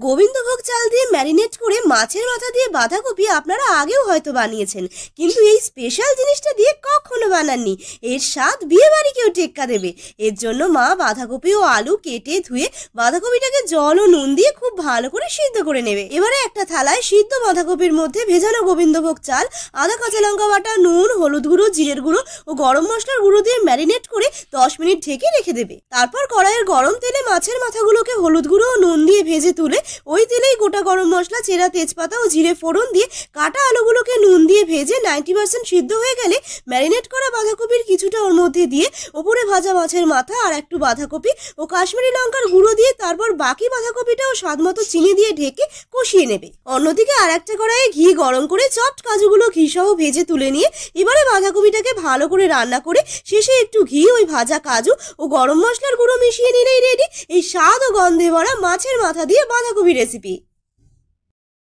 গোবিন্দভোগ চাল দিয়ে ম্যারিনেট করে মাছের মাথা দিয়ে বাঁধাকপি আপনারা আগেও হয়তো বানিয়েছেন, কিন্তু এই স্পেশাল জিনিসটা দিয়ে কখনো বানাননি। এর স্বাদ বিয়ে বাড়িকেও টেক্কা দেবে। এর জন্য মা বাঁধাকপি ও আলু কেটে ধুয়ে বাঁধাকপিটাকে জল ও নুন দিয়ে খুব ভালো করে সিদ্ধ করে নেবে। এবারে একটা থালায় সিদ্ধ বাঁধাকপির মধ্যে ভেজানো গোবিন্দভোগ চাল, আদা কাঁচা লঙ্কা বাটা, নুন, হলুদ গুঁড়ো, জিরের গুঁড়ো ও গরম মশলার গুঁড়ো দিয়ে ম্যারিনেট করে 10 মিনিট ঢেকে রেখে দেবে। তারপর কড়াইয়ের গরম তেলে মাছের মাথাগুলোকে হলুদ গুঁড়ো ও নুন দিয়ে ভেজে তুলে ওই তেলেই গোটা গরম মশলা, চেরা তেজপাতা ও জিরে ফোড়ন দিয়ে কাটা আলুগুলোকে নুন দিয়ে ভেজে 90% সিদ্ধ হয়ে গেলে ম্যারিনেট করা বাঁধাকপির কিছুটা ওর মধ্যে দিয়ে ওপরে ভাজা মাছের মাথা আর একটু বাঁধাকপি ও কাশ্মীরি লঙ্কার গুঁড়ো দিয়ে তারপর বাকি বাঁধাকপিটাও স্বাদমতো চিনি দিয়ে ঢেকে কষিয়ে নেবে। অন্যদিকে আর একটা কড়াইয়ে ঘি গরম করে চপড কাজুগুলো ঘি সহ ভেজে তুলে নিয়ে এবারে বাঁধাকপিটাকে ভালো করে রান্না করে শেষে একটু ঘি, ওই ভাজা কাজু ও গরম মশলার গুঁড়ো মিশিয়ে নিলেই রেডি এই স্বাদ ও গন্ধে ভরা মাছের মাথা দিয়ে বাঁধাকপি রেসিপি।